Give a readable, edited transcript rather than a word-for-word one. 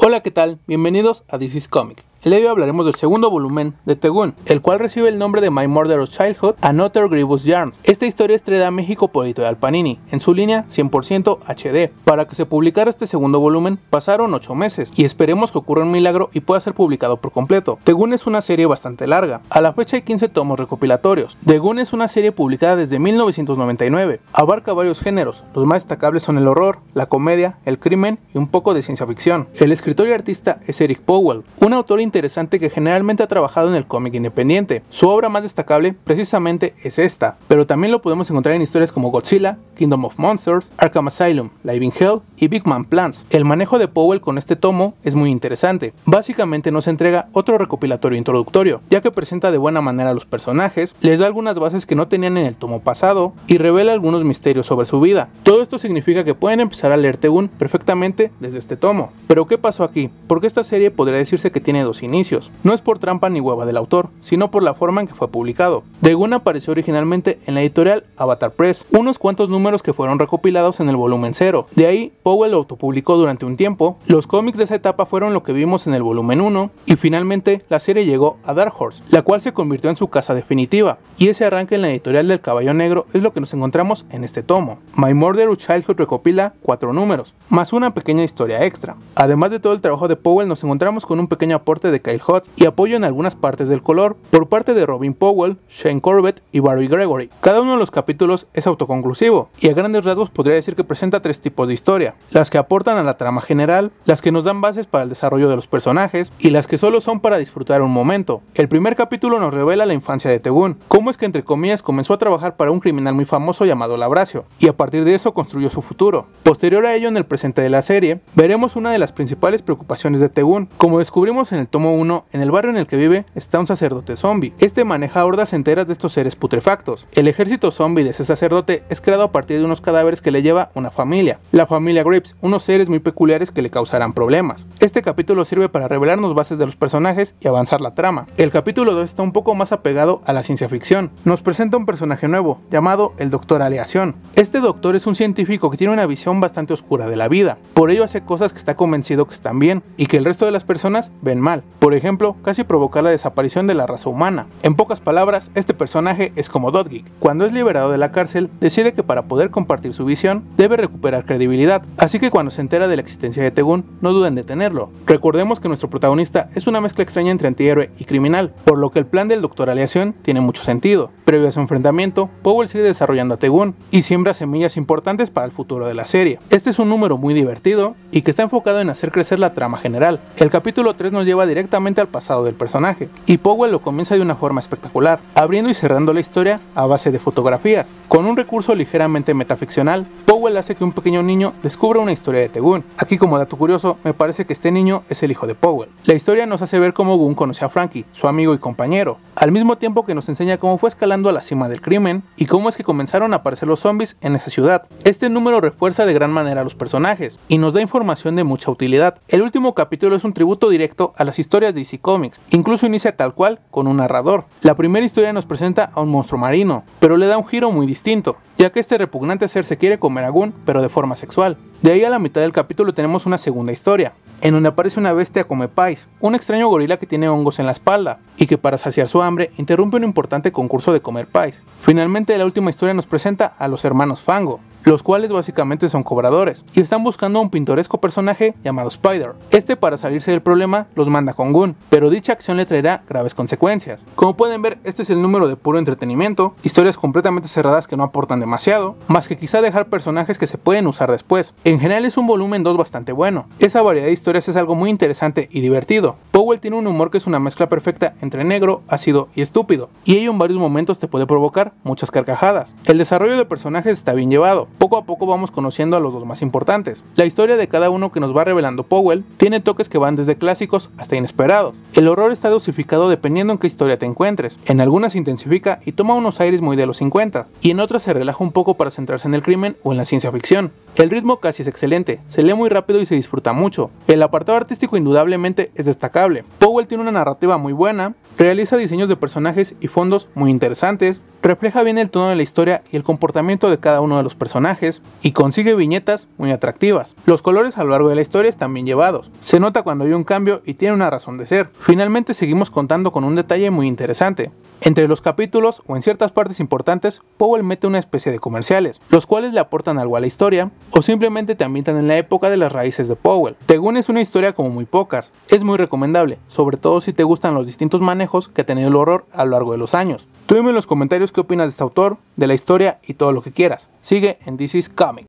Hola, ¿qué tal? Bienvenidos a This is Comic. El día de hoy hablaremos del segundo volumen de Tegún, el cual recibe el nombre de My Murderous Childhood: Another Grievous Yarns. Esta historia es traída a México por Editorial Panini, en su línea 100% HD. Para que se publicara este segundo volumen pasaron 8 meses, y esperemos que ocurra un milagro y pueda ser publicado por completo. Tegún es una serie bastante larga, a la fecha hay 15 tomos recopilatorios. Tegún es una serie publicada desde 1999, abarca varios géneros, los más destacables son el horror, la comedia, el crimen y un poco de ciencia ficción. El escritor y artista es Eric Powell, un autor interesante que generalmente ha trabajado en el cómic independiente. Su obra más destacable precisamente es esta, pero también lo podemos encontrar en historias como Godzilla, Kingdom of Monsters, Arkham Asylum, Live in Hell y Big Man Plans. El manejo de Powell con este tomo es muy interesante. Básicamente nos entrega otro recopilatorio introductorio, ya que presenta de buena manera a los personajes, les da algunas bases que no tenían en el tomo pasado y revela algunos misterios sobre su vida. Todo esto significa que pueden empezar a leer Tegún perfectamente desde este tomo. Pero ¿qué pasó aquí? Porque esta serie podría decirse que tiene dos inicios. No es por trampa ni hueva del autor, sino por la forma en que fue publicado. Tegún apareció originalmente en la editorial Avatar Press, unos cuantos números que fueron recopilados en el volumen 0. De ahí, Powell lo autopublicó durante un tiempo, los cómics de esa etapa fueron lo que vimos en el volumen 1, y finalmente la serie llegó a Dark Horse, la cual se convirtió en su casa definitiva, y ese arranque en la editorial del Caballo Negro es lo que nos encontramos en este tomo. My Murderous Childhood recopila 4 números, más una pequeña historia extra. Además de todo el trabajo de Powell, nos encontramos con un pequeño aporte de Kyle Hotz y apoyo en algunas partes del color por parte de Robin Powell, Shane Corbett y Barry Gregory. Cada uno de los capítulos es autoconclusivo y a grandes rasgos podría decir que presenta 3 tipos de historia: las que aportan a la trama general, las que nos dan bases para el desarrollo de los personajes y las que solo son para disfrutar un momento. El primer capítulo nos revela la infancia de Tegún, cómo es que entre comillas comenzó a trabajar para un criminal muy famoso llamado Labracio y a partir de eso construyó su futuro. Posterior a ello, en el presente de la serie veremos una de las principales preocupaciones de Tegún. Como descubrimos en el tomo 1, en el barrio en el que vive está un sacerdote zombie. Este maneja hordas enteras de estos seres putrefactos. El ejército zombie de ese sacerdote es creado a partir de unos cadáveres que le lleva una familia, la familia Grips, unos seres muy peculiares que le causarán problemas. Este capítulo sirve para revelarnos bases de los personajes y avanzar la trama. El capítulo 2 está un poco más apegado a la ciencia ficción. Nos presenta un personaje nuevo, llamado el Doctor Aleación. Este doctor es un científico que tiene una visión bastante oscura de la vida. Por ello hace cosas que está convencido que están bien y que el resto de las personas ven mal. Por ejemplo, casi provocar la desaparición de la raza humana. En pocas palabras, este personaje es como Dotgeek. Cuando es liberado de la cárcel, decide que para poder compartir su visión, debe recuperar credibilidad. Así que cuando se entera de la existencia de Tegún, no duden en detenerlo. Recordemos que nuestro protagonista es una mezcla extraña entre antihéroe y criminal, por lo que el plan del Doctor Aleación tiene mucho sentido. Previo a su enfrentamiento, Powell sigue desarrollando a Tegún y siembra semillas importantes para el futuro de la serie. Este es un número muy divertido y que está enfocado en hacer crecer la trama general. El capítulo 3 nos lleva directamente al pasado del personaje, y Powell lo comienza de una forma espectacular, abriendo y cerrando la historia a base de fotografías. Con un recurso ligeramente metaficcional, Powell hace que un pequeño niño descubra una historia de Tegún. Aquí, como dato curioso, me parece que este niño es el hijo de Powell. La historia nos hace ver cómo Gunn conoció a Frankie, su amigo y compañero, al mismo tiempo que nos enseña cómo fue escalando a la cima del crimen y cómo es que comenzaron a aparecer los zombies en esa ciudad. Este número refuerza de gran manera a los personajes y nos da información de mucha utilidad. El último capítulo es un tributo directo a las historias de DC Comics, incluso inicia tal cual con un narrador. La primera historia nos presenta a un monstruo marino, pero le da un giro muy distinto, ya que este repugnante ser se quiere comer a Gunn, pero de forma sexual. De ahí a la mitad del capítulo tenemos una segunda historia, en donde aparece una bestia come pies, un extraño gorila que tiene hongos en la espalda, y que para saciar su hambre interrumpe un importante concurso de comer pies. Finalmente, la última historia nos presenta a los hermanos Fango, los cuales básicamente son cobradores, y están buscando a un pintoresco personaje llamado Spider. Este, para salirse del problema, los manda con Gunn, pero dicha acción le traerá graves consecuencias. Como pueden ver, este es el número de puro entretenimiento, historias completamente cerradas que no aportan demasiado, más que quizá dejar personajes que se pueden usar después. En general es un volumen 2 bastante bueno. Esa variedad de historias es algo muy interesante y divertido. Powell tiene un humor que es una mezcla perfecta entre negro, ácido y estúpido, y ello en varios momentos te puede provocar muchas carcajadas. El desarrollo de personajes está bien llevado. Poco a poco vamos conociendo a los dos más importantes. La historia de cada uno que nos va revelando Powell tiene toques que van desde clásicos hasta inesperados. El horror está dosificado dependiendo en qué historia te encuentres. En algunas se intensifica y toma unos aires muy de los 50, y en otras se relaja un poco para centrarse en el crimen o en la ciencia ficción. El ritmo casi es excelente, se lee muy rápido y se disfruta mucho. El apartado artístico indudablemente es destacable. Powell tiene una narrativa muy buena, realiza diseños de personajes y fondos muy interesantes, refleja bien el tono de la historia y el comportamiento de cada uno de los personajes, y consigue viñetas muy atractivas. Los colores a lo largo de la historia están bien llevados, se nota cuando hay un cambio y tiene una razón de ser. Finalmente seguimos contando con un detalle muy interesante. Entre los capítulos o en ciertas partes importantes, Powell mete una especie de comerciales, los cuales le aportan algo a la historia o simplemente te ambientan en la época de las raíces de Powell. The-Goon es una historia como muy pocas, es muy recomendable, sobre todo si te gustan los distintos manejos que ha tenido el horror a lo largo de los años. Tú dime en los comentarios qué opinas de este autor, de la historia y todo lo que quieras. Sigue en This Is Comic.